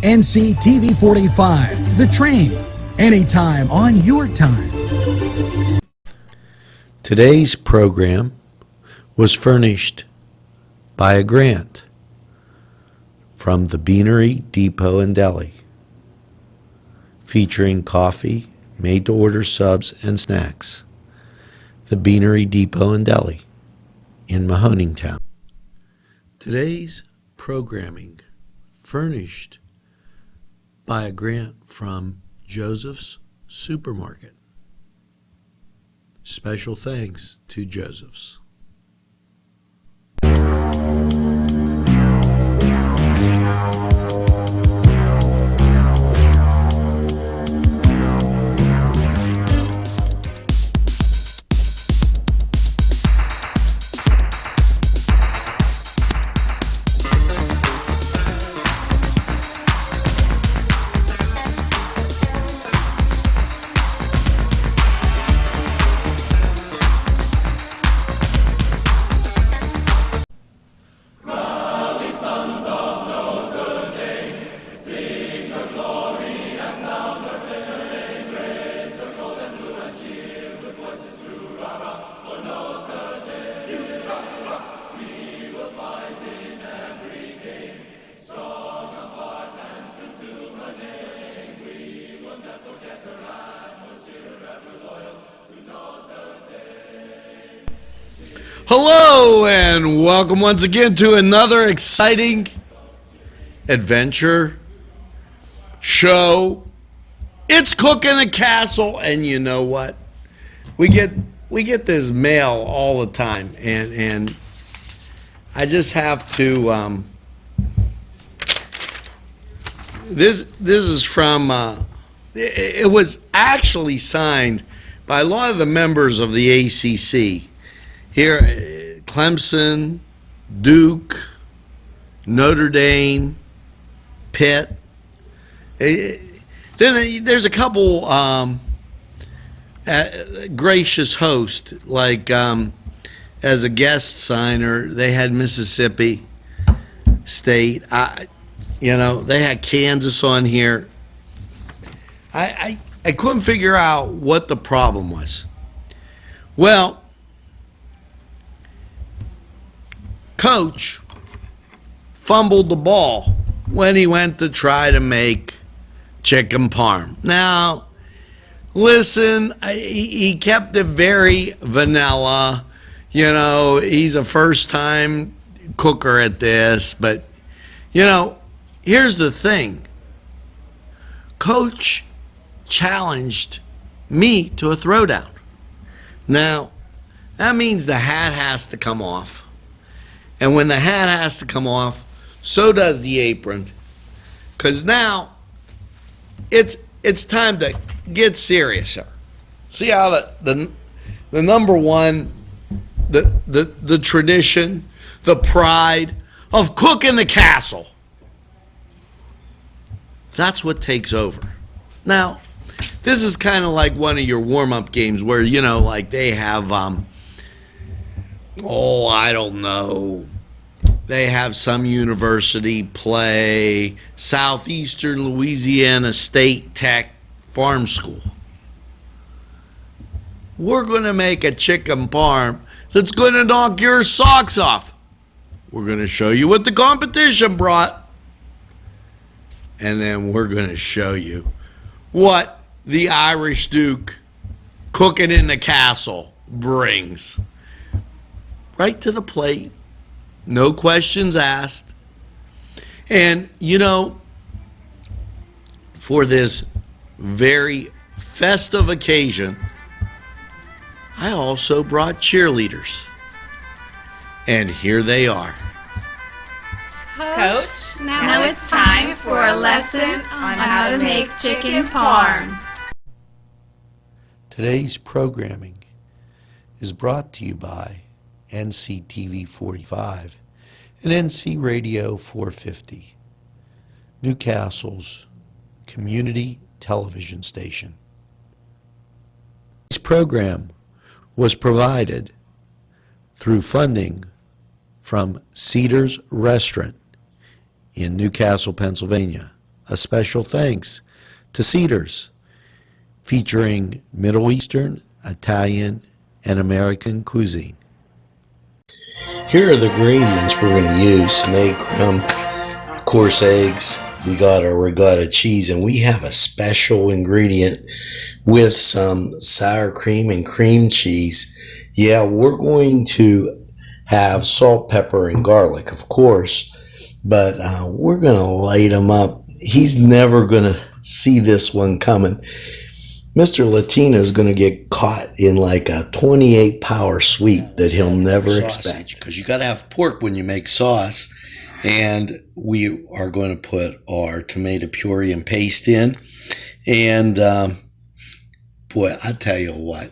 NCTV45, The Train, anytime on your time. Today's program was furnished by a grant from the Beanery Depot and Deli, featuring coffee, made-to-order subs, and snacks. The Beanery Depot and Deli in Mahoningtown. Today's programming furnished by a grant from Joseph's Supermarket. Special thanks to Joseph's. Hello and welcome once again to another exciting adventure show. It's Cooking the Castle, and you know what? We get this mail all the time, and I just have to. This is from. It was actually signed by a lot of the members of the ACC. Here, Clemson, Duke, Notre Dame, Pitt. Then there's a couple gracious hosts, like as a guest signer, they had Mississippi State. They had Kansas on here. I couldn't figure out what the problem was. Well, Coach fumbled the ball when he went to try to make chicken parm. Now, listen, he kept it very vanilla. He's a first-time cooker at this. But, here's the thing. Coach challenged me to a throwdown. Now, that means the hat has to come off. And when the hat has to come off, so does the apron. Because now, it's time to get serious here. See how the number one, the tradition, the pride of cooking the castle. That's what takes over. Now, this is kind of like one of your warm-up games where, like they have, I don't know. They have some university play Southeastern Louisiana State Tech Farm School. We're going to make a chicken parm that's going to knock your socks off. We're going to show you what the competition brought. And then we're going to show you what the Irish Duke cooking in the castle brings. Right to the plate. No questions asked. And, for this very festive occasion, I also brought cheerleaders. And here they are. Coach, now it's time for a lesson on how to make chicken parm. Today's programming is brought to you by NCTV45 and NC Radio 450, Newcastle's community television station. This program was provided through funding from Cedars Restaurant in Newcastle, Pennsylvania, A special thanks to Cedars, featuring Middle Eastern, Italian, and American cuisine. Here are the ingredients we're going to use: some egg crumb, coarse eggs, we got our regatta cheese, and we have a special ingredient with some sour cream and cream cheese. Yeah, we're going to have salt, pepper, and garlic, of course, but we're going to light them up. He's never going to see this one coming. Mr. Latina is going to get caught in like a 28 power sweep that he'll never expect. Because you got to have pork when you make sauce. And we are going to put our tomato puree and paste in. And boy, I tell you what,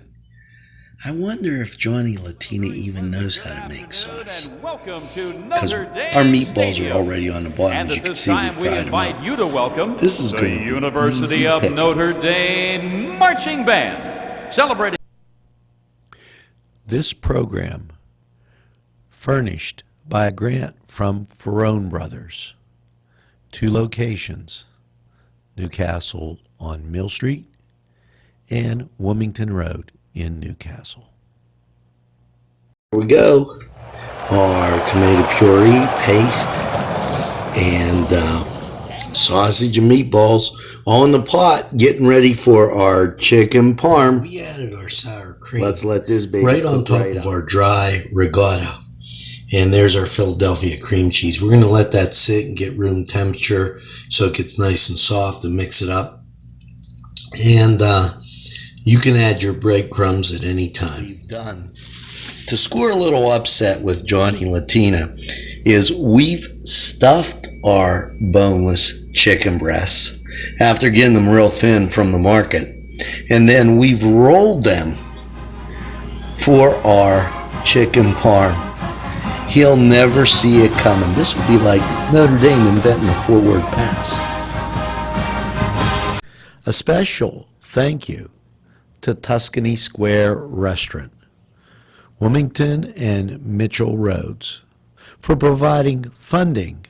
I wonder if Johnny Latina even knows how to make sauce. Because our meatballs are already on the bottom, as you can see. We fried them up. You to welcome this is the going to be University of pickings. Notre Dame Marching Band, celebrating. This program furnished by a grant from Ferrone Brothers. 2 locations, Newcastle on Mill Street and Wilmington Road in Newcastle. Here we go. Our tomato puree, paste, and sausage and meatballs all in the pot, getting ready for our chicken parm. We added our sour cream. Let's let this baby right on top of our dry regatta. And there's our Philadelphia cream cheese. We're going to let that sit and get room temperature so it gets nice and soft, and mix it up. And you can add your breadcrumbs at any time. We've done to score a little upset with Johnny Latina is we've stuffed our boneless chicken breasts after getting them real thin from the market. And then we've rolled them for our chicken parm. He'll never see it coming. This would be like Notre Dame inventing the forward pass. A special thank you to Tuscany Square Restaurant, Wilmington and Mitchell Roads, for providing funding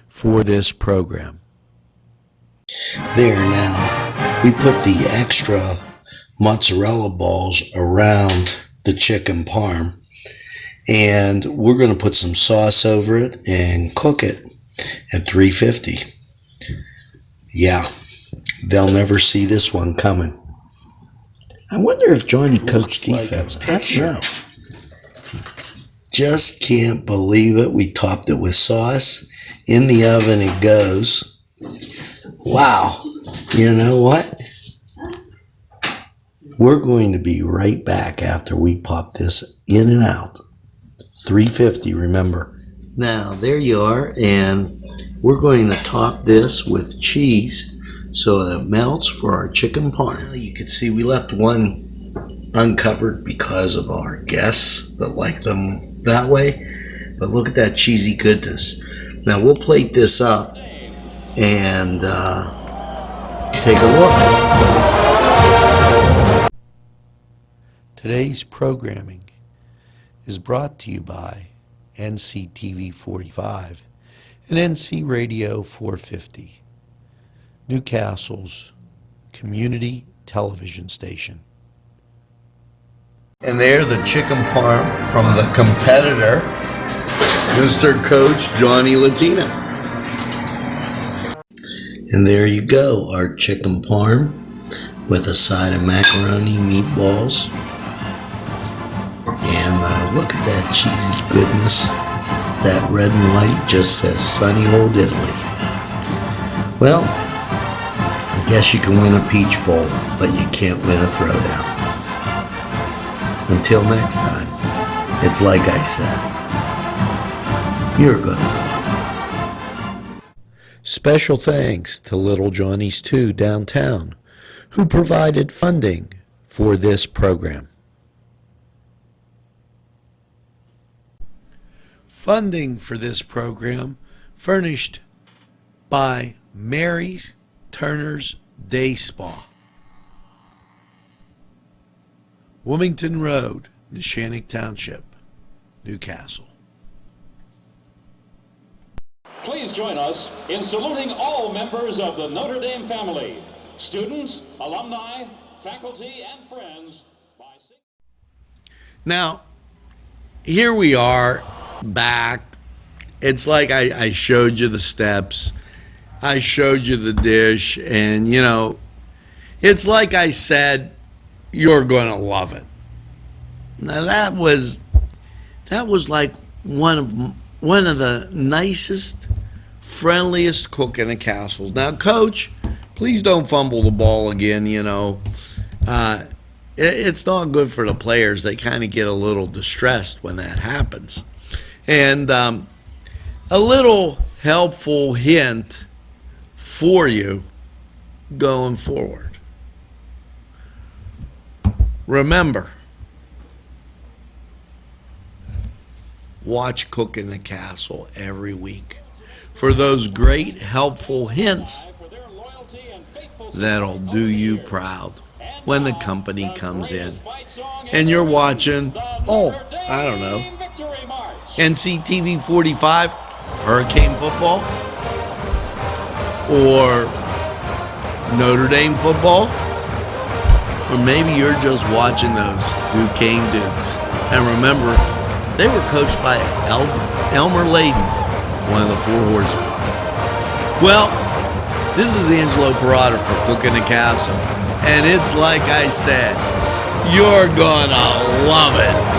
for this program. There now, we put the extra mozzarella balls around the chicken parm. And we're going to put some sauce over it and cook it at 350. Yeah, they'll never see this one coming. I wonder if Johnny coached defense. I don't know. Just can't believe it. We topped it with sauce. In the oven it goes. Wow. You know what? We're going to be right back after we pop this in and out. 350, remember. Now, there you are, and we're going to top this with cheese so that it melts for our chicken parm. Now, you can see we left one uncovered because of our guests that like them that way, but look at that cheesy goodness. Now, we'll plate this up and take a look. Today's programming is brought to you by NCTV45 and NC Radio 450, Newcastle's community television station. And there, the chicken parm from the competitor, Mr. Coach Johnny Latina. And there you go, our chicken parm with a side of macaroni, meatballs. And look at that cheesy goodness. That red and white just says sunny old Italy. Well, I guess you can win a peach bowl, but you can't win a throwdown. Until next time, it's like I said, you're gonna love it. Special thanks to Little Johnny's 2 downtown, who provided funding for this program. Funding for this program furnished by Mary's Turner's Day Spa, Wilmington Road, Neshannock Township, Newcastle. please join us in saluting all members of the Notre Dame family, students, alumni, faculty, and friends. Now, here we are back. It's like I showed you the steps. I showed you the dish, and you know, it's like I said, you're going to love it. Now that was like one of the nicest, friendliest cook in the castles. Now, Coach, please don't fumble the ball again. You know, it's not good for the players. They kind of get a little distressed when that happens. And a little helpful hint for you going forward. Remember, watch Cook in the Castle every week for those great helpful hints that'll do you proud when the company comes in and you're watching, I don't know, NCTV45 Hurricane football or Notre Dame football, or maybe you're just watching those Duquesne Dukes. And remember, they were coached by Elmer Layden, one of the Four Horsemen. Well, this is Angelo Parada for Cook in the Castle, and it's like I said, you're gonna love it.